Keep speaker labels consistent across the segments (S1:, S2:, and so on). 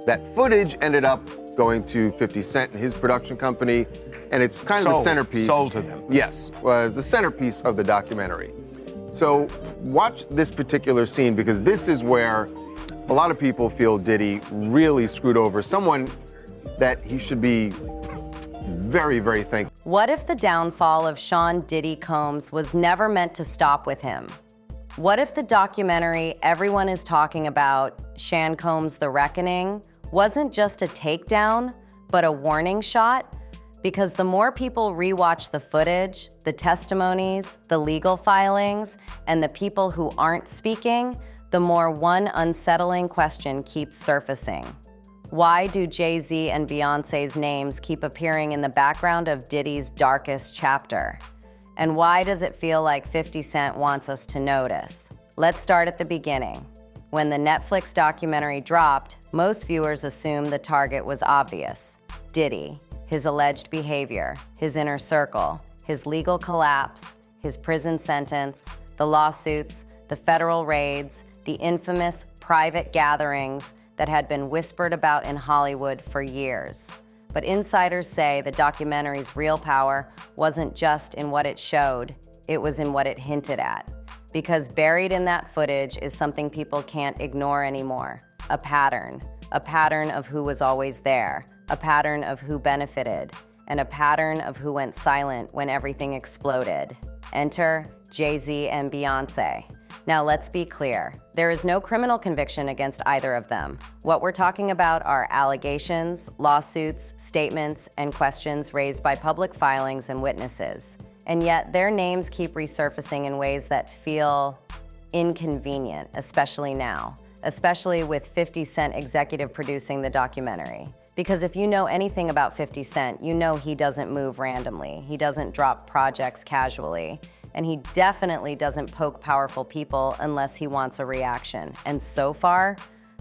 S1: That footage ended up going to 50 Cent and his production company, and it's kind of the centerpiece.
S2: Sold to them.
S1: Yes, was the centerpiece of the documentary. So watch this particular scene, because this is where a lot of people feel Diddy really screwed over someone that he should be very, very thankful.
S3: What if the downfall of Sean Diddy Combs was never meant to stop with him? What if the documentary everyone is talking about, Sean Combs: The Reckoning, wasn't just a takedown, but a warning shot? Because the more people rewatch the footage, the testimonies, the legal filings, and the people who aren't speaking, the more one unsettling question keeps surfacing. Why do Jay-Z and Beyoncé's names keep appearing in the background of Diddy's darkest chapter? And why does it feel like 50 Cent wants us to notice? Let's start at the beginning. When the Netflix documentary dropped, most viewers assumed the target was obvious: Diddy, his alleged behavior, his inner circle, his legal collapse, his prison sentence, the lawsuits, the federal raids, the infamous private gatherings that had been whispered about in Hollywood for years. But insiders say the documentary's real power wasn't just in what it showed, it was in what it hinted at. Because buried in that footage is something people can't ignore anymore: a pattern of who was always there, a pattern of who benefited, and a pattern of who went silent when everything exploded. Enter Jay-Z and Beyoncé. Now let's be clear, there is no criminal conviction against either of them. What we're talking about are allegations, lawsuits, statements, and questions raised by public filings and witnesses. And yet their names keep resurfacing in ways that feel inconvenient, especially now, especially with 50 Cent executive producing the documentary. Because if you know anything about 50 Cent, you know he doesn't move randomly, he doesn't drop projects casually, and he definitely doesn't poke powerful people unless he wants a reaction. And so far,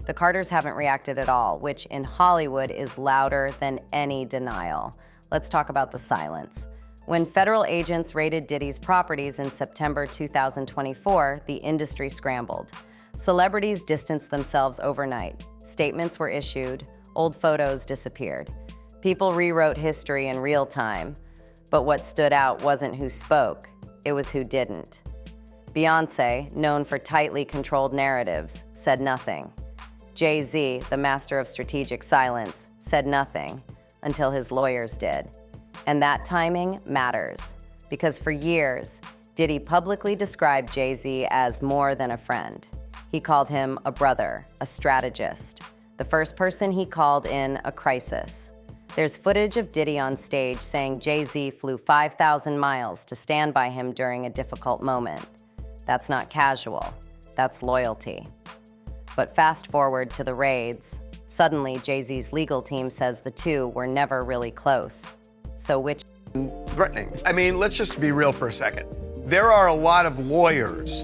S3: the Carters haven't reacted at all, which in Hollywood is louder than any denial. Let's talk about the silence. When federal agents raided Diddy's properties in September 2024, the industry scrambled. Celebrities distanced themselves overnight. Statements were issued. Old photos disappeared. People rewrote history in real time. But what stood out wasn't who spoke, it was who didn't. Beyoncé, known for tightly controlled narratives, said nothing. Jay-Z, the master of strategic silence, said nothing until his lawyers did. And that timing matters, because for years, Diddy publicly described Jay-Z as more than a friend. He called him a brother, a strategist, the first person he called in a crisis. There's footage of Diddy on stage saying Jay-Z flew 5,000 miles to stand by him during a difficult moment. That's not casual, that's loyalty. But fast forward to the raids. Suddenly, Jay-Z's legal team says the two were never really close. So which?
S1: Threatening.
S2: I mean, let's just be real for a second. There are a lot of lawyers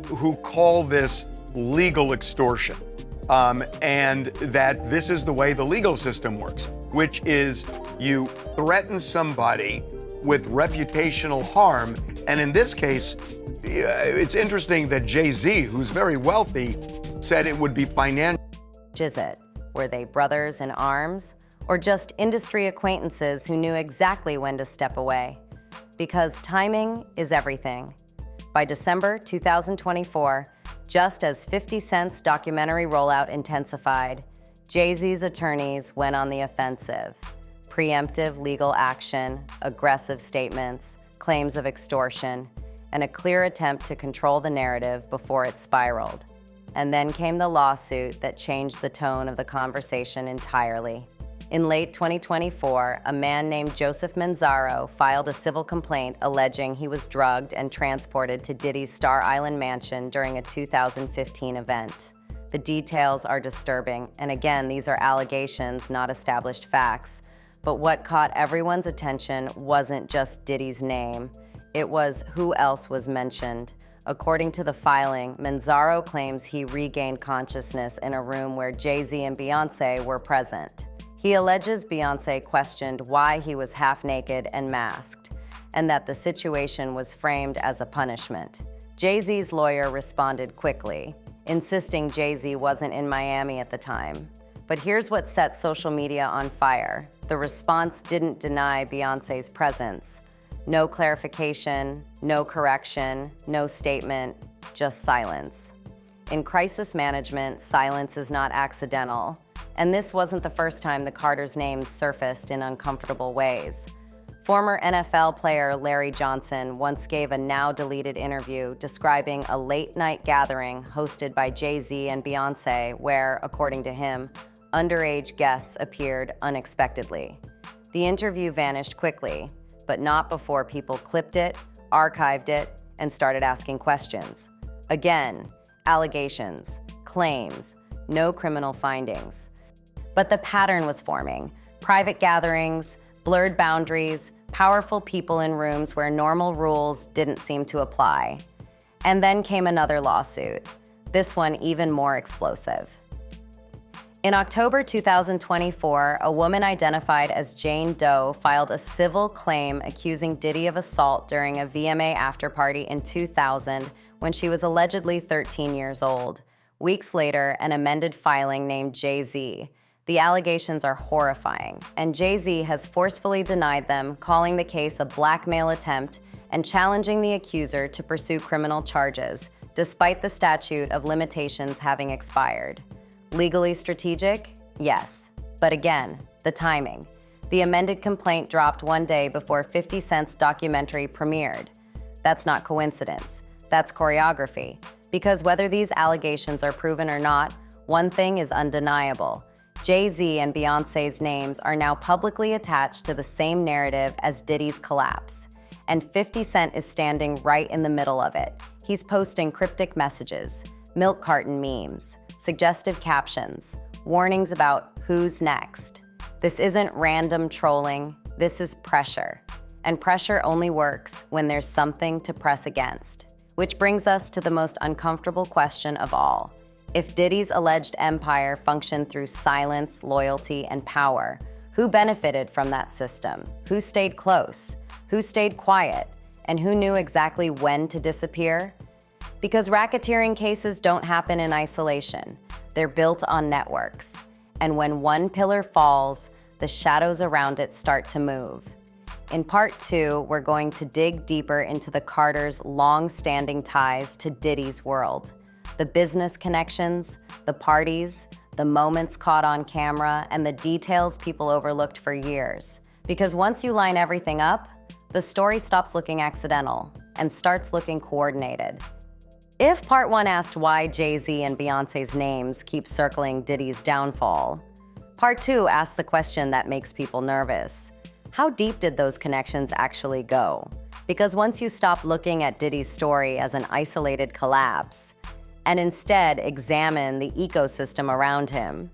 S2: who call this legal extortion. And that this is the way the legal system works, which is you threaten somebody with reputational harm. And in this case, it's interesting that Jay-Z, who's very wealthy, said it would be financial.
S3: Is it? Were they brothers in arms? Or just industry acquaintances who knew exactly when to step away? Because timing is everything. By December 2024, just as 50 Cent's documentary rollout intensified, Jay-Z's attorneys went on the offensive. Preemptive legal action, aggressive statements, claims of extortion, and a clear attempt to control the narrative before it spiraled. And then came the lawsuit that changed the tone of the conversation entirely. In late 2024, a man named Joseph Manzaro filed a civil complaint alleging he was drugged and transported to Diddy's Star Island mansion during a 2015 event. The details are disturbing, and again, these are allegations, not established facts. But what caught everyone's attention wasn't just Diddy's name, it was who else was mentioned. According to the filing, Manzaro claims he regained consciousness in a room where Jay-Z and Beyoncé were present. He alleges Beyoncé questioned why he was half naked and masked, and that the situation was framed as a punishment. Jay-Z's lawyer responded quickly. insisting Jay-Z wasn't in Miami at the time. But here's what set social media on fire. The response didn't deny Beyoncé's presence. No clarification, no correction, no statement, just silence. In crisis management, silence is not accidental. And this wasn't the first time the Carters' names surfaced in uncomfortable ways. Former NFL player Larry Johnson once gave a now-deleted interview describing a late-night gathering hosted by Jay-Z and Beyoncé where, according to him, underage guests appeared unexpectedly. The interview vanished quickly, but not before people clipped it, archived it, and started asking questions. Again, allegations, claims, no criminal findings. But the pattern was forming. Private gatherings, blurred boundaries, powerful people in rooms where normal rules didn't seem to apply. And then came another lawsuit, this one even more explosive. In October 2024, a woman identified as Jane Doe filed a civil claim accusing Diddy of assault during a VMA afterparty in 2000 when she was allegedly 13 years old. Weeks later, an amended filing named Jay-Z. The allegations are horrifying, and Jay-Z has forcefully denied them, calling the case a blackmail attempt and challenging the accuser to pursue criminal charges, despite the statute of limitations having expired. Legally strategic? Yes. But again, the timing. The amended complaint dropped one day before 50 Cent's documentary premiered. That's not coincidence. That's choreography. Because whether these allegations are proven or not, one thing is undeniable. Jay-Z and Beyoncé's names are now publicly attached to the same narrative as Diddy's collapse. And 50 Cent is standing right in the middle of it. He's posting cryptic messages, milk carton memes, suggestive captions, warnings about who's next. This isn't random trolling, this is pressure. And pressure only works when there's something to press against. Which brings us to the most uncomfortable question of all. If Diddy's alleged empire functioned through silence, loyalty, and power, who benefited from that system? Who stayed close? Who stayed quiet? And who knew exactly when to disappear? Because racketeering cases don't happen in isolation. They're built on networks. And when one pillar falls, the shadows around it start to move. In part 2, we're going to dig deeper into the Carters' long-standing ties to Diddy's world. The business connections, the parties, the moments caught on camera, and the details people overlooked for years. Because once you line everything up, the story stops looking accidental and starts looking coordinated. If part 1 asked why Jay-Z and Beyoncé's names keep circling Diddy's downfall, part 2 asks the question that makes people nervous. How deep did those connections actually go? Because once you stop looking at Diddy's story as an isolated collapse, and instead examine the ecosystem around him,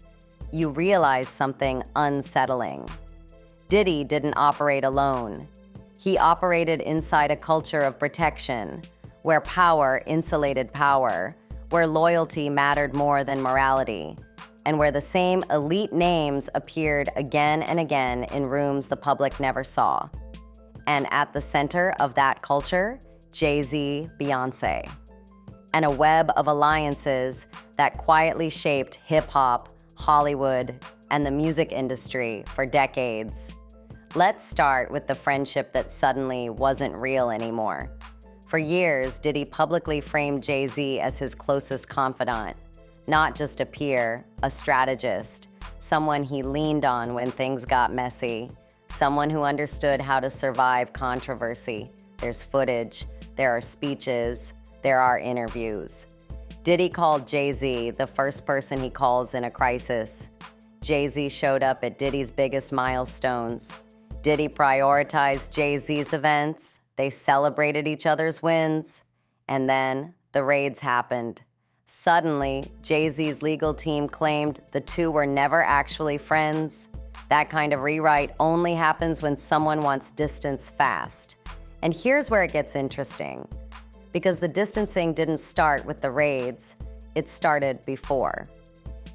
S3: you realize something unsettling. Diddy didn't operate alone. He operated inside a culture of protection, where power insulated power, where loyalty mattered more than morality, and where the same elite names appeared again and again in rooms the public never saw. And at the center of that culture, Jay-Z, Beyoncé, and a web of alliances that quietly shaped hip-hop, Hollywood, and the music industry for decades. Let's start with the friendship that suddenly wasn't real anymore. For years, Diddy publicly framed Jay-Z as his closest confidant, not just a peer, a strategist, someone he leaned on when things got messy, someone who understood how to survive controversy. There's footage, there are speeches, there are interviews. Diddy called Jay-Z the first person he calls in a crisis. Jay-Z showed up at Diddy's biggest milestones. Diddy prioritized Jay-Z's events. They celebrated each other's wins. And then the raids happened. Suddenly, Jay-Z's legal team claimed the two were never actually friends. That kind of rewrite only happens when someone wants distance fast. And here's where it gets interesting. Because the distancing didn't start with the raids, it started before.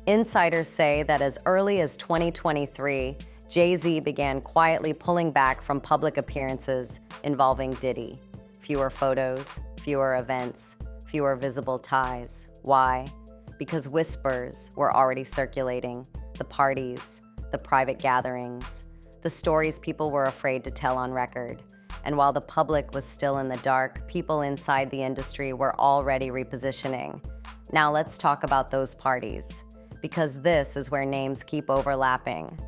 S3: Insiders say that as early as 2023, Jay-Z began quietly pulling back from public appearances involving Diddy. Fewer photos, fewer events, fewer visible ties. Why? because whispers were already circulating. The parties, the private gatherings, the stories people were afraid to tell on record. And while the public was still in the dark, people inside the industry were already repositioning. Now let's talk about those parties, because this is where names keep overlapping.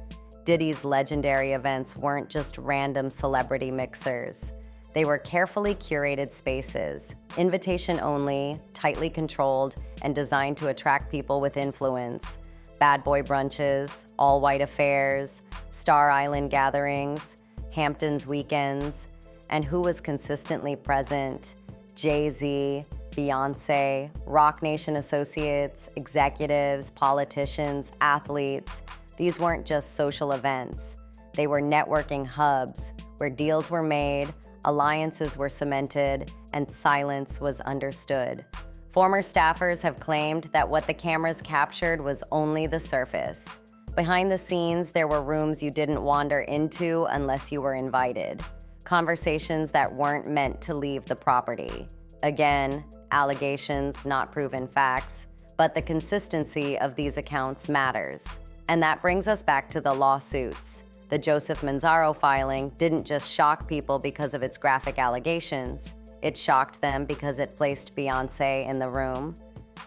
S3: Diddy's legendary events weren't just random celebrity mixers. They were carefully curated spaces, invitation only, tightly controlled, and designed to attract people with influence. Bad boy brunches, all-white affairs, Star Island gatherings, Hamptons weekends. And who was consistently present? Jay-Z, Beyoncé, Rock Nation associates, executives, politicians, athletes. These weren't just social events. They were networking hubs where deals were made, alliances were cemented, and silence was understood. Former staffers have claimed that what the cameras captured was only the surface. Behind the scenes, there were rooms you didn't wander into unless you were invited. Conversations that weren't meant to leave the property. Again, allegations, not proven facts, but the consistency of these accounts matters. And that brings us back to the lawsuits. The Joseph Manzaro filing didn't just shock people because of its graphic allegations. It shocked them because it placed Beyoncé in the room,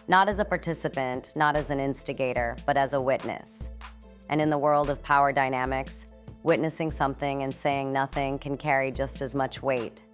S3: not as a participant, not as an instigator, but as a witness. And in the world of power dynamics, witnessing something and saying nothing can carry just as much weight.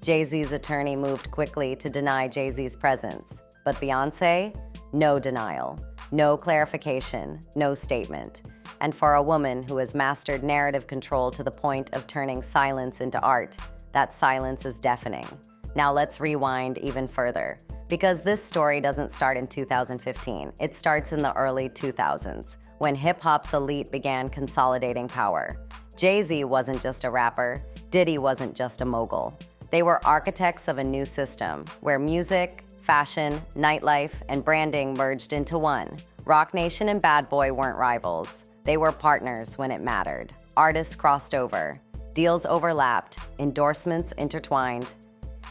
S3: Jay-Z's attorney moved quickly to deny Jay-Z's presence, but Beyoncé, no denial, no clarification, no statement. And for a woman who has mastered narrative control to the point of turning silence into art, that silence is deafening. Now let's rewind even further, because this story doesn't start in 2015. It starts in the early 2000s, when hip-hop's elite began consolidating power. Jay-Z wasn't just a rapper. Diddy wasn't just a mogul. They were architects of a new system, where music, fashion, nightlife, and branding merged into one. Rock Nation and Bad Boy weren't rivals. They were partners when it mattered. Artists crossed over. Deals overlapped. Endorsements intertwined.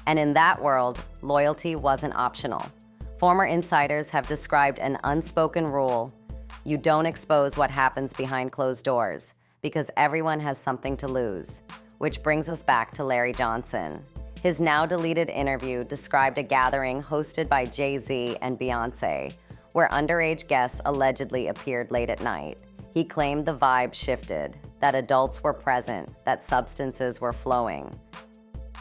S3: And in that world, loyalty wasn't optional. Former insiders have described an unspoken rule: you don't expose what happens behind closed doors, because everyone has something to lose. Which brings us back to Larry Johnson. His now-deleted interview described a gathering hosted by Jay-Z and Beyoncé, where underage guests allegedly appeared late at night. He claimed the vibe shifted, that adults were present, that substances were flowing.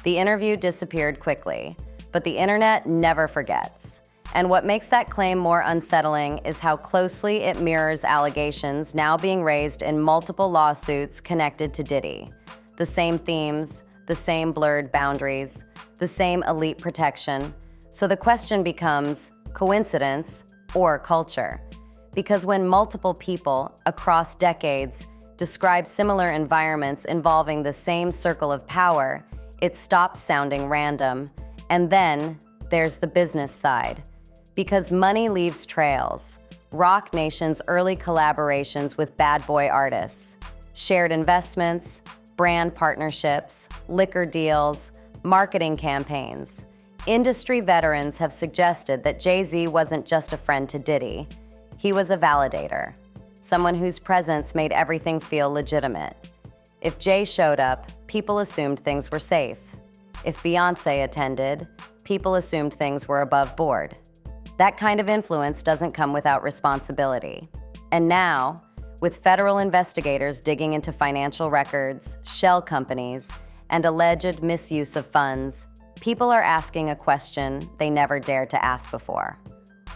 S3: The interview disappeared quickly, but the internet never forgets. And what makes that claim more unsettling is how closely it mirrors allegations now being raised in multiple lawsuits connected to Diddy. The same themes, the same blurred boundaries, the same elite protection. So the question becomes coincidence or culture. Because when multiple people across decades describe similar environments involving the same circle of power, it stops sounding random. And then there's the business side. Because money leaves trails. Rock Nation's early collaborations with bad boy artists, shared investments, brand partnerships, liquor deals, marketing campaigns. Industry veterans have suggested that Jay-Z wasn't just a friend to Diddy. He was a validator, someone whose presence made everything feel legitimate. If Jay showed up, people assumed things were safe. If Beyoncé attended, people assumed things were above board. That kind of influence doesn't come without responsibility. And now, with federal investigators digging into financial records, shell companies, and alleged misuse of funds, people are asking a question they never dared to ask before.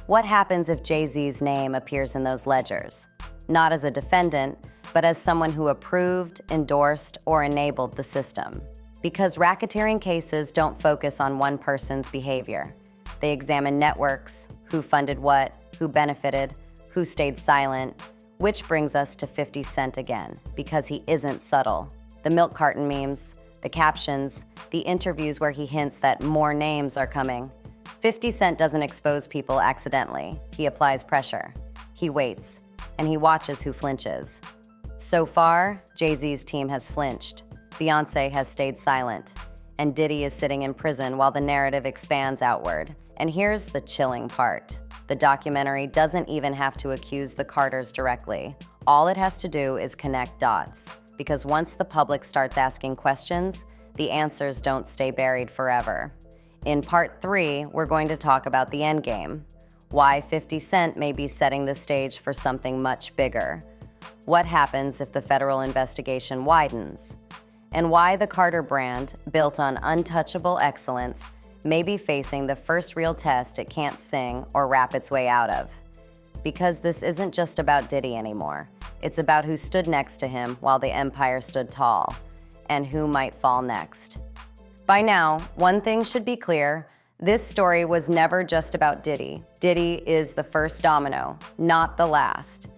S3: What happens if Jay-Z's name appears in those ledgers? Not as a defendant, but as someone who approved, endorsed, or enabled the system. Because racketeering cases don't focus on one person's behavior. They examine networks, who funded what, who benefited, who stayed silent, which brings us to 50 Cent again, because he isn't subtle. The milk carton memes, the captions, the interviews where he hints that more names are coming. 50 Cent doesn't expose people accidentally. He applies pressure. He waits, and he watches who flinches. So far, Jay-Z's team has flinched. Beyoncé has stayed silent, and Diddy is sitting in prison while the narrative expands outward. And here's the chilling part. The documentary doesn't even have to accuse the Carters directly. All it has to do is connect dots, because once the public starts asking questions, the answers don't stay buried forever. In part 3, we're going to talk about the endgame, why 50 Cent may be setting the stage for something much bigger, what happens if the federal investigation widens, and why the Carter brand, built on untouchable excellence, may be facing the first real test it can't sing or rap its way out of. Because this isn't just about Diddy anymore. It's about who stood next to him while the empire stood tall, and who might fall next. By now, one thing should be clear. This story was never just about Diddy. Diddy is the first domino, not the last.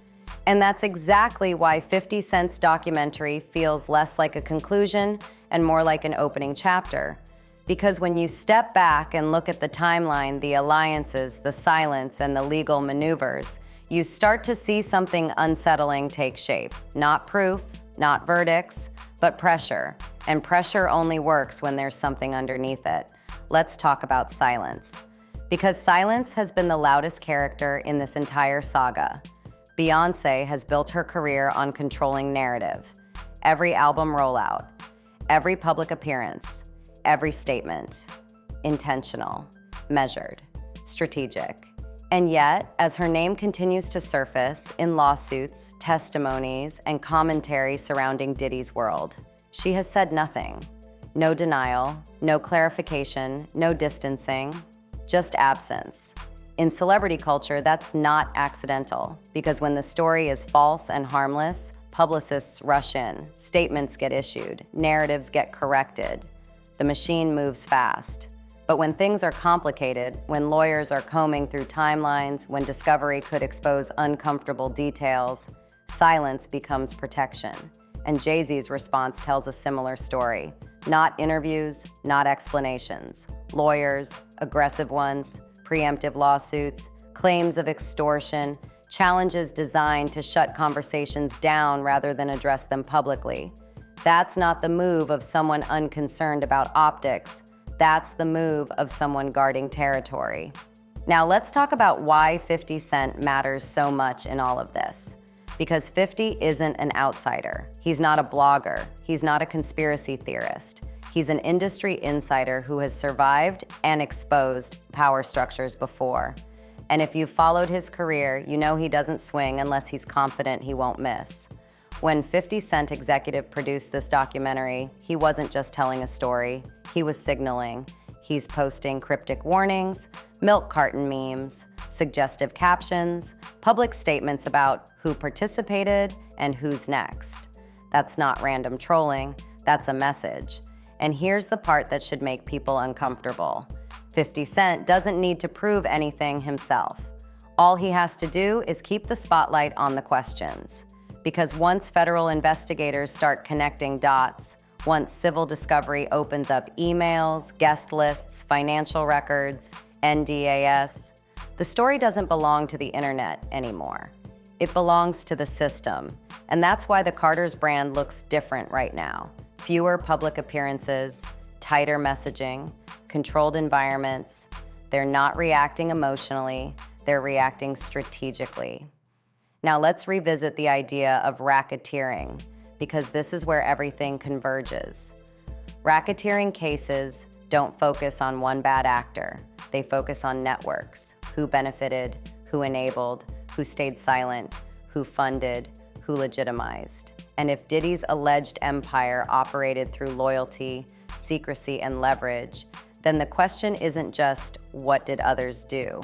S3: And that's exactly why 50 Cent's documentary feels less like a conclusion and more like an opening chapter. Because when you step back and look at the timeline, the alliances, the silence, and the legal maneuvers, you start to see something unsettling take shape. Not proof, not verdicts, but pressure. And pressure only works when there's something underneath it. Let's talk about silence. Because silence has been the loudest character in this entire saga. Beyonce has built her career on controlling narrative. Every album rollout, every public appearance, every statement. Intentional, measured, strategic. And yet, as her name continues to surface in lawsuits, testimonies, and commentary surrounding Diddy's world, she has said nothing. No denial, no clarification, no distancing, just absence. In celebrity culture, that's not accidental, because when the story is false and harmless, publicists rush in, statements get issued, narratives get corrected. The machine moves fast. But when things are complicated, when lawyers are combing through timelines, when discovery could expose uncomfortable details, silence becomes protection. And Jay-Z's response tells a similar story. Not interviews, not explanations. Lawyers, aggressive ones, preemptive lawsuits, claims of extortion, challenges designed to shut conversations down rather than address them publicly. That's not the move of someone unconcerned about optics. That's the move of someone guarding territory. Now let's talk about why 50 Cent matters so much in all of this. Because 50 isn't an outsider. He's not a blogger. He's not a conspiracy theorist. He's an industry insider who has survived and exposed power structures before. And if you've followed his career, you know he doesn't swing unless he's confident he won't miss. When 50 Cent executive produced this documentary, he wasn't just telling a story, he was signaling. He's posting cryptic warnings, milk carton memes, suggestive captions, public statements about who participated and who's next. That's not random trolling, that's a message. And here's the part that should make people uncomfortable. 50 Cent doesn't need to prove anything himself. All he has to do is keep the spotlight on the questions. Because once federal investigators start connecting dots, once civil discovery opens up emails, guest lists, financial records, NDAS, the story doesn't belong to the internet anymore. It belongs to the system. And that's why the Carter's brand looks different right now. Fewer public appearances, tighter messaging, controlled environments. They're not reacting emotionally, they're reacting strategically. Now let's revisit the idea of racketeering, because this is where everything converges. Racketeering cases don't focus on one bad actor. They focus on networks, who benefited, who enabled, who stayed silent, who funded, who legitimized. And if Diddy's alleged empire operated through loyalty, secrecy, and leverage, then the question isn't just, what did others do?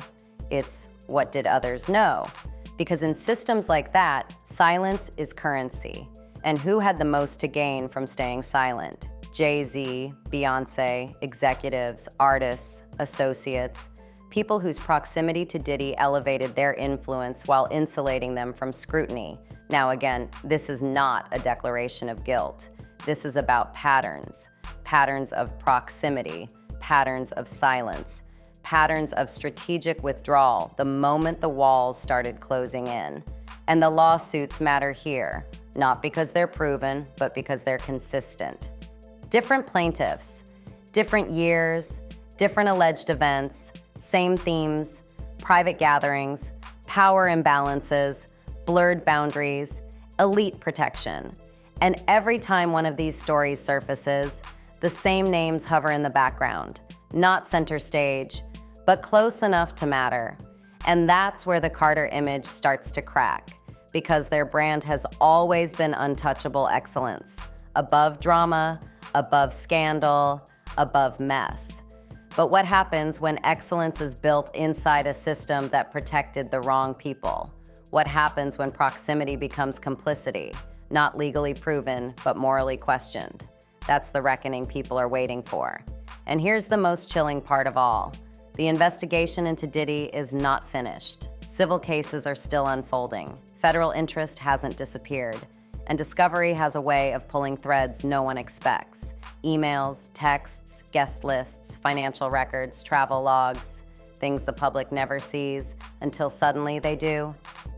S3: It's, what did others know? Because in systems like that, silence is currency. And who had the most to gain from staying silent? Jay-Z, Beyoncé, executives, artists, associates, people whose proximity to Diddy elevated their influence while insulating them from scrutiny. Now again, this is not a declaration of guilt. This is about patterns. Patterns of proximity, patterns of silence, patterns of strategic withdrawal the moment the walls started closing in. And the lawsuits matter here, not because they're proven, but because they're consistent. Different plaintiffs, different years, different alleged events, same themes, private gatherings, power imbalances, blurred boundaries, elite protection. And every time one of these stories surfaces, the same names hover in the background, not center stage, but close enough to matter. And that's where the Carter image starts to crack, because their brand has always been untouchable excellence, above drama, above scandal, above mess. But what happens when excellence is built inside a system that protected the wrong people? What happens when proximity becomes complicity, not legally proven, but morally questioned? That's the reckoning people are waiting for. And here's the most chilling part of all. The investigation into Diddy is not finished. Civil cases are still unfolding. Federal interest hasn't disappeared. And Discovery has a way of pulling threads no one expects. Emails, texts, guest lists, financial records, travel logs, things the public never sees until suddenly they do.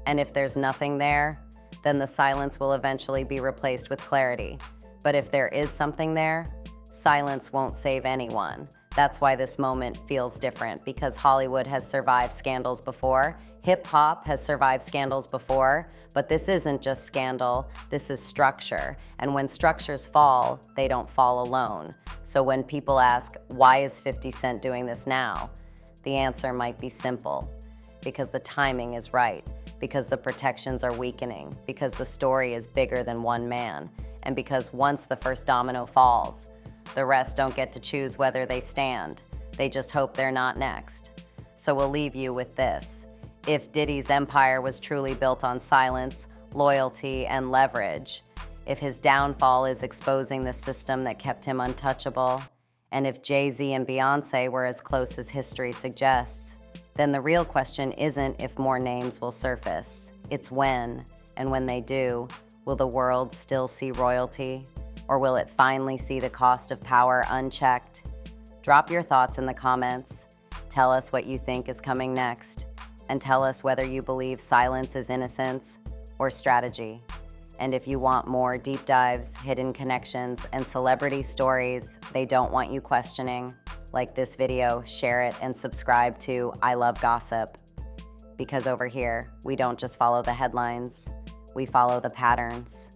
S3: And if there's nothing there, then the silence will eventually be replaced with clarity. But if there is something there, silence won't save anyone. That's why this moment feels different, because Hollywood has survived scandals before, hip-hop has survived scandals before, but this isn't just scandal, this is structure. And when structures fall, they don't fall alone. So when people ask, why is 50 Cent doing this now? The answer might be simple. Because the timing is right, because the protections are weakening, because the story is bigger than one man, and because once the first domino falls, the rest don't get to choose whether they stand. They just hope they're not next. So we'll leave you with this. If Diddy's empire was truly built on silence, loyalty, and leverage, if his downfall is exposing the system that kept him untouchable, and if Jay-Z and Beyoncé were as close as history suggests, then the real question isn't if more names will surface. It's when, and when they do, will the world still see royalty? Or will it finally see the cost of power unchecked? Drop your thoughts in the comments. Tell us what you think is coming next. And tell us whether you believe silence is innocence or strategy. And if you want more deep dives, hidden connections, and celebrity stories they don't want you questioning, like this video, share it, and subscribe to I Love Gossip. Because over here, we don't just follow the headlines, we follow the patterns.